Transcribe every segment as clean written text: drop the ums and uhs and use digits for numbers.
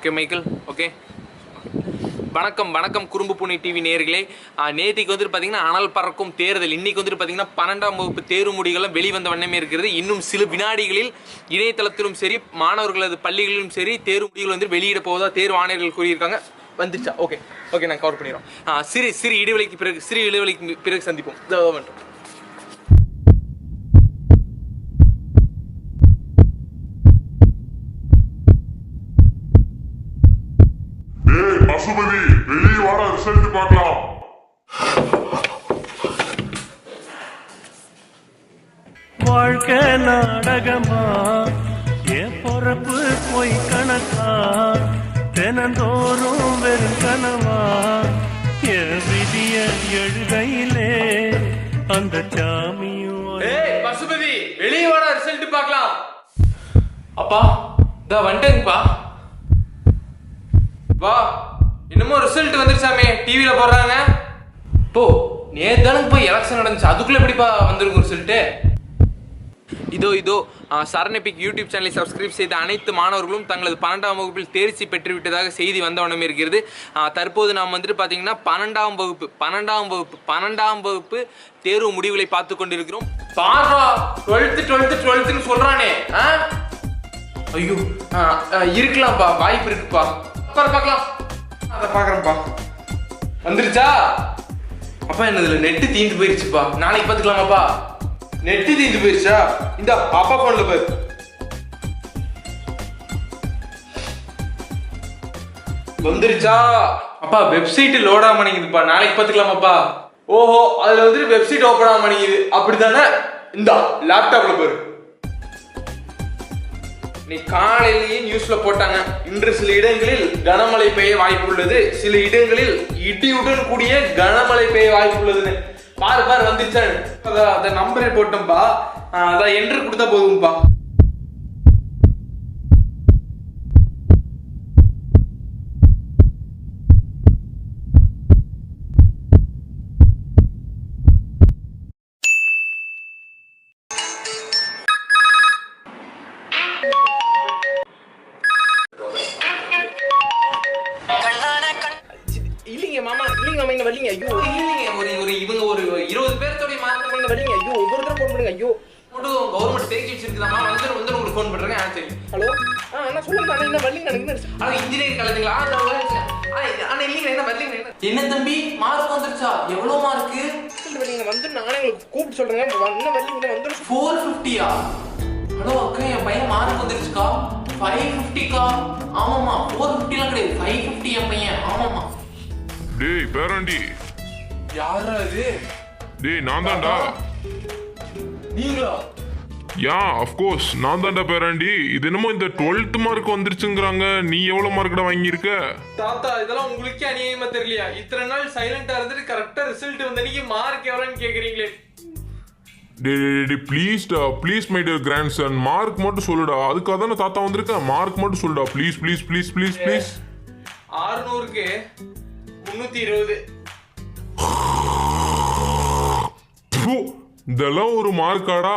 Okay Michael, okay. வணக்கம் வணக்கம் குறும்பு பூனை டிவி நேயர்களே. நேற்றுக்கு வந்துட்டு பார்த்தீங்கன்னா அனல் பறக்கும் தேர்தல். இன்றைக்கி வந்துட்டு பார்த்தீங்கன்னா 12ஆம் வகுப்பு தேர்வு முடிவுகளும் வெளிவந்த வண்ணமே இருக்கிறது. இன்னும் சில வினாடிகளில் இணையதளத்திலும் சரி மாணவர்களது பள்ளிகளிலும் சரி தேர்வு முடிவுகள் வந்து வெளியிட போவதா தேர்வு ஆணையர்கள் கூறியிருக்காங்க. வந்துச்சா? ஓகே ஓகே, நாங்கள் கவர் பண்ணிடுறோம். சிறு இடைவெளிக்கு பிறகு சந்திப்போம். பசுபதி, வெளியே வர ரிசல்ட் பார்க்கலாம். வாழ்க்கை நாடகமா, என் பொறப்பு போய் கணக்கா, தினந்தோறும் வெறும் கனவா, என் விதிய எழுதையிலே அந்த சாமியும். பசுபதி, வெளியே வர ரிசல்ட் பார்க்கலாம். அப்பா இதா வந்துட்டேங்கப்பா. வா, இன்னமும் ரிசல்ட் வந்துருச்சாமே, டிவியில போடுறாங்க. போ, நேத்தானுக்கு போய் எலெக்ஷன் நடந்துச்சு, அதுக்குள்ள எப்படிப்பா வந்திருக்கும் ரிசல்ட்டு? இதோ சரணிபிக் யூடியூப் சேனலை சப்ஸ்கிரைப் செய்த அனைத்து மாணவர்களும் தங்களது 12ஆம் வகுப்பில் தேர்ச்சி பெற்றுவிட்டதாக செய்தி வந்தவனமே இருக்கிறது. தற்போது நாம் வந்துட்டு பார்த்தீங்கன்னா 12ஆம் வகுப்பு தேர்வு முடிவுகளை பார்த்து கொண்டிருக்கிறோம். பாரா 12ன்னு சொல்றானே. ஐயோ, இருக்கலாம்ப்பா, வாய்ப்பு இருக்குப்பா. பார்க்கலாம், அதை பார்க்குறேன்ப்பா. வந்துருச்சா? அப்பா என்னதுல நெட்டு தீந்து போயிருச்சுப்பா, நாளைக்கு பார்த்துக்கலாமாப்பா? நெட்டு தீந்து போயிருச்சா? இந்த அப்பா போன்ல பாரு. வந்துருச்சா? அப்பா வெப்சைட் லோட் ஆக மாட்டேங்குதுப்பா, நாளைக்கு பார்த்துக்கலாமாப்பா? ஓஹோ, அதுல வந்துட்டு வெப்சைட் ஓப்பன் ஆக மாட்டேங்குது, அப்படித்தானே? இந்த லேப்டாப்ல பாரு. நீ காலையிலேயே நியூஸ்ல போட்டாங்க, இன்று சில இடங்களில் கனமழை பெய்ய வாய்ப்பு உள்ளது, சில இடங்களில் இடியுடன் கூடிய கனமழை பெய்ய வாய்ப்பு உள்ளதுன்னு. பாரு வந்துச்சான்னு அத நம்பரே போட்டோம்பா. அதான் என்று கொடுத்தா போதும்பா. இல்லைங்க மாமா, இங்க வரலீங்க. ஐயோ இல்லைங்க, இவங்க ஒரு 20 பேர்த்தோட மார்க் பண்ண வரலீங்க. ஐயோ, ஒவ்வொருத்தரும் ஃபோன் பண்ணுங்க. ஐயோ, மட்டும் கவர்மெண்ட் தெரிஞ்சு வச்சிருக்குதாமா, வந்து உங்களுக்கு ஃபோன் பண்றேங்க. சரி, ஹலோ, அண்ணா சொல்லுங்க. அண்ணா என்ன வரலீங்க? எனக்கு இன்ஜினியரிங் காலேஜுங்களா? அண்ணா இல்லைங்க, என்ன வரலீங்க? என்ன தம்பி மார்க் வந்துருச்சா? எவ்வளவு மார்க்கு? வரலீங்க, வந்து நானே உங்களுக்கு கூப்பிட்டு சொல்றேங்க. என்ன வரலீங்க? வந்து 450யா? ஹலோ அக்கா, என் பையன் மார்க் வந்துருச்சுக்கா. 550கா? ஆமாமா, 450லாம் கிடையாது, 550 என் பையன். ஆமாமா. டேய் பேரண்டி. யாரா இது? டேய் நான் தான்டா. நீங்களா? யா, ஆஃப் கோர்ஸ் நான் தான்டா பேரண்டி. இது என்னமோ இந்த 12th மார்க் வந்துருச்சுங்கறாங்க. நீ எவ்வளவு மார்க்டா வாங்கியிருக்க? தாத்தா, இதெல்லாம் உங்களுக்கே அநியாயமா தெரியலையா? இத்தனை நாள் சைலண்டா இருந்துட்டு கரெக்டா ரிசல்ட் வந்தன்னைக்கு மார்க் எவ்வளவுன்னு கேக்குறீங்களே. டேய் ப்ளீஸ்டா, please my dear grandson, mark மட்டும் சொல்லுடா. அதுக்காக தானே தாத்தா வந்திருக்க. மார்க் மட்டும் சொல்லுடா, please please please please please. 600க்கு 320. இதெல்லாம் ஒரு மார்க்காடா?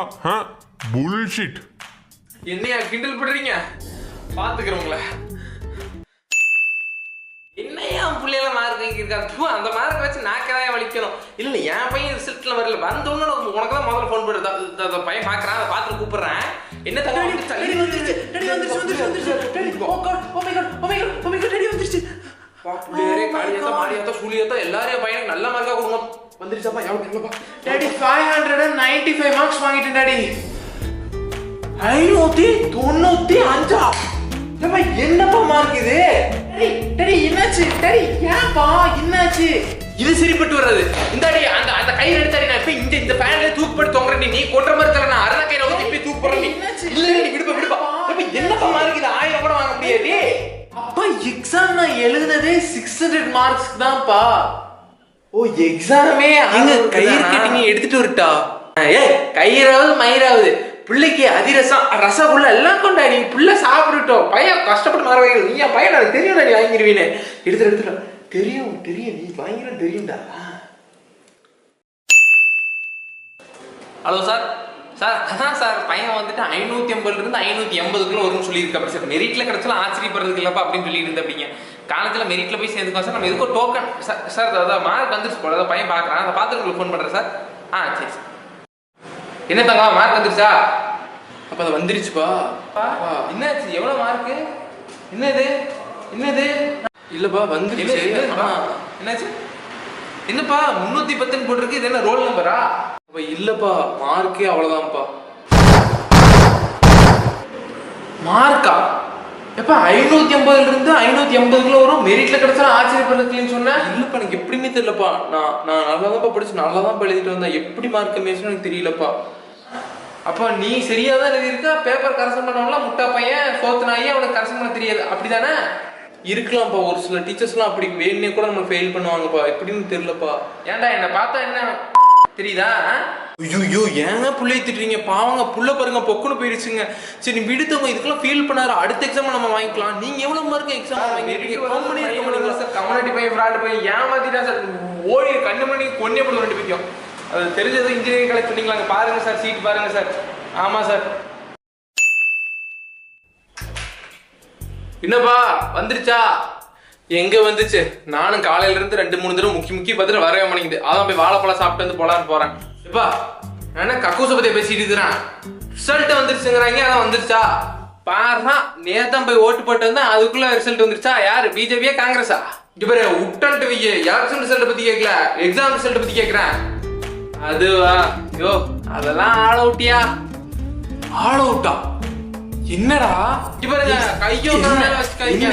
புல்ஷிட். என்னையா கிண்டல் பண்றீங்க? பாத்துக்கிறவங்கள என்னையா பிள்ளைல மார்க் வாங்கியிருக்காங்க, அந்த மார்க் வச்சு நாக்கதான் வலிக்கணும். இல்ல என் பையன் ரிசல்ட்ல வரல, வந்தோன்னு உனக்கு தான் முதல்ல ஃபோன் பண்ணுறது. பையன் பாக்குறான், அதை பார்த்துட்டு கூப்பிடுறேன். என்ன எல்லாரையும் பையனுக்கு நல்ல மார்க்கா கொடுங்க. வந்துருச்சாப்பா? எவ்வளவு? டாடி 595 மார்க்ஸ் வாங்கிட்டேன் டாடி. 595? என்னப்பா மார்க் இது? டாடி என்னாச்சு? டாடி ஏன்பா என்னாச்சு? இது சரிப்பட்டு வராது. இந்த அடி அந்த கையில எடுத்தாடி, நான் இப்ப இந்த ஃபேன்ல தூக்கு போட்டு தொங்கறேன். நீ கொட்ற மாதிரி தர, நான் அரை கையில வந்து இப்ப தூக்கு போறேன். இல்ல நீ விடுப்பா. இப்ப என்னப்பா மார்க் இது? 1000 கூட வாங்க முடியாது. அப்பா எக்ஸாம் நான் எழுதுனதே 600 மார்க்ஸ் தான்ப்பா. ஓ, எக்ஸாமே அங்க கயிறு கட்டி நீ எடுத்துட்டு வரட்டா? கயிறாவது மயிராவது பிள்ளைக்கு அதிரசம் ரசகுள்ள எல்லாம் கொண்டாடி பிள்ளை சாப்பிட்டுட்டோம். பையன் கஷ்டப்பட்டு மாற வைக்கிறது. நீ பையன் எனக்கு தெரியும், நீ வாங்கிடுவீன்னு. எடுத்துட்டு தெரியும் நீ வாங்கிடும் தெரியும்டா. ஹலோ சார், சார் அதான் சார் பையன் வந்துட்டு 550லேருந்து 580க்குள்ள வரும்னு சொல்லியிருக்காரு சார். மெரிட்ல கிடைச்சாலும் ஆச்சரியப்படுறதுக்கு இல்லப்பா அப்படின்னு சொல்லிட்டு இருந்தப்பீங்க. காலேஜில் மெரிட்ல போய் சேர்ந்துக்கோம் சார். நம்ம எதுக்கும் டோக்கன் சார் அதான் மார்க் வந்துருச்சு போல, அதான் பையன் பார்க்குறான், அதை பார்த்துட்டு உங்களுக்கு ஃபோன் பண்ணுறேன் சார். சரி சார். என்ன தங்க மார்க் வந்துருச்சா? அப்ப அது வந்துருச்சுப்பா. என்னாச்சு? எவ்வளோ மார்க்கு? என்னது இல்லப்பா வந்துருச்சு. என்னாச்சு? என்னப்பா 310 போட்டிருக்கு, இது என்ன ரோல் நம்பரா? அப்ப இல்லப்பா மார்க்கே அவ்வளவுதான்ப்பா. மார்க்கா? எப்ப 550லேருந்து 580க்குள்ள வரும், மெரிட்ல கிடைச்சாலும் ஆச்சரியப்படுறதுக்குன்னு சொன்னேன். இல்லப்பா எனக்கு எப்படின்னு தெரியலப்பா. நான் நல்லாதான்ப்பா படிச்சு நல்லாதான் எழுதிட்டு வந்தேன். எப்படி மார்க் மேய்ச்சணும் எனக்கு தெரியலப்பா. அப்போ நீ சரியா தான் எழுதியிருக்கா, பேப்பர் கரெக்ஷன் பண்ணவங்களா முட்டா பையன் சோத்துனாயே அவனுக்கு கரெக்ஷன் பண்ண தெரியாது அப்படிதானே? இருக்கலாம்ப்பா, ஒரு சில டீச்சர்ஸ்லாம் அப்படி வேணுனே கூட நம்ம ஃபெயில் பண்ணுவாங்கப்பா. எப்படின்னு தெரியலப்பா. ஏன்டா என்ன பார்த்தா என்ன தெரியுதா? ஐயோ ஏங்க புள்ளைய திட்டுறீங்க? பாவங்க புள்ள பாருங்க பொக்குன்னு போயிடுச்சுங்க. சரி விடுத்தவங்க இதுக்கெல்லாம் ஃபீல் பண்ணாரு, அடுத்த எக்ஸாம் நம்ம வாங்கிக்கலாம். நீங்க எவ்வளவு மார்க் எக்ஸாம் வாங்கிருக்கீங்க? சார் கம்யூனிட்டி பையன் ஃப்ராட் பையன் ஏமாத்திட்டா சார். ஓடி கண்ணு மணி கொன்னே போடுவோம் ரெண்டு பேரும். அது தெரிஞ்சது இன்ஜினியரிங் கலெக்ட் பண்ணிக்கலாங்க. பாருங்க சார், சீட் பாருங்க சார். ஆமா சார். என்னப்பா வந்துருச்சா? எங்க வந்துச்சு? நானும் காலையில இருந்து 2-3 தடவை முக்கி பார்த்துட்டு வரவே மாட்டேங்குது. அதான் போய் வாழைப்பழம் சாப்பிட்டு வந்து போலான்னு போறேன். எப்பா என்ன கக்கூச பத்திய பேசிட்டு இருக்கிறான்? ரிசல்ட் வந்துருச்சுங்கிறாங்க, அதான் வந்துருச்சா? பாருனா நேத்தான் போய் ஓட்டு போட்டு வந்தா அதுக்குள்ள ரிசல்ட் வந்துருச்சா? யாரு பிஜேபியா காங்கிரஸா? இப்ப உட்டன்ட்டு வைய எலெக்ஷன் ரிசல்ட் பத்தி கேட்கல, எக்ஸாம் ரிசல்ட் பத்தி கேட்கிறேன். அதுவா? யோ அதெல்லாம் ஆல் அவுட்டியா? ஆல் அவுட்டா? என்னடா இப்ப கையோ கைங்க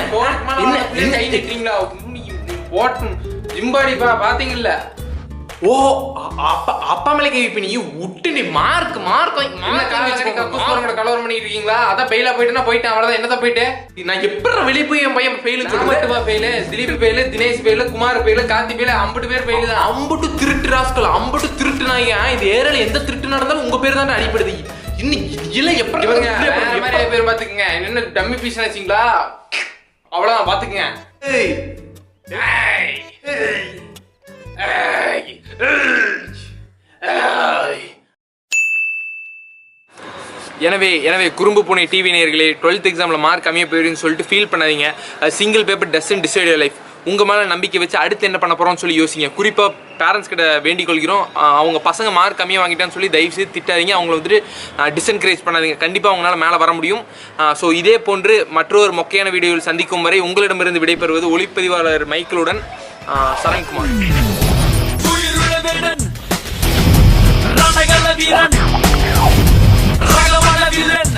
கை நிக்கிறீங்களா? போட்டு ஜிம்பாடிப்பா பாத்தீங்கல்ல. ஓ அப்பா மேலே கேள்வி நீ விட்டு நீ மார்க் கலவரம் பண்ணிட்டு இருக்கீங்களா? அதான் பெயிலா போயிட்டுனா போயிட்டேன், அவ்வளவுதான். என்னதான் போயிட்டு நான் எப்படி வெளியே போய் என் பையன் ஃபெயிலு மட்டுமா? Fail Dileep fail, Dinesh fail, Kumar fail, Karthi fail, 50 பேர் ஃபெயிலு தான். 50 திருட்டு ராஸ்கல், 50 திருட்டு நாய்ங்க. இது ஏரியால எந்த திருட்டு நடந்தாலும் உங்க பேர் தான் அடிப்படுது. இன்னும் இல்ல எப்படி மாதிரி பேர் பாத்துக்கங்க. என்ன டம்மி பீஸ் நினைச்சீங்களா? அவ்வளவுதான் பாத்துக்கங்க. எனவே குறும்பு பூனை டிவி நேயர்களே, 12th எக்ஸாம்ல மார்க் கம்மியாக போயிடுன்னு சொல்லிட்டு ஃபீல் பண்ணாதீங்க. Single paper doesn't decide your life. உங்கள் மேலே நம்பிக்கை வச்சு அடுத்து என்ன பண்ண போகிறோம்னு சொல்லி யோசிங்க. குறிப்பாக பேரண்ட்ஸ் கிட்ட வேண்டிக் கொள்கிறோம், அவங்க பசங்க மார்க் கம்மியாக வாங்கிட்டான்னு சொல்லி தயவுசெய்து திட்டாதீங்க. அவங்கள வந்துட்டு டிஸ்என்கரேஜ் பண்ணாதீங்க. கண்டிப்பாக அவங்களால மேலே வர முடியும். ஸோ இதே போன்று மற்றொரு மொக்கையான வீடியோவில் சந்திக்கும் வரை உங்களிடமிருந்து விடைபெறுவது ஒளிப்பதிவாளர் மைக்கிளுடன் சரண்குமார். வீரன் ரகவள வீரன்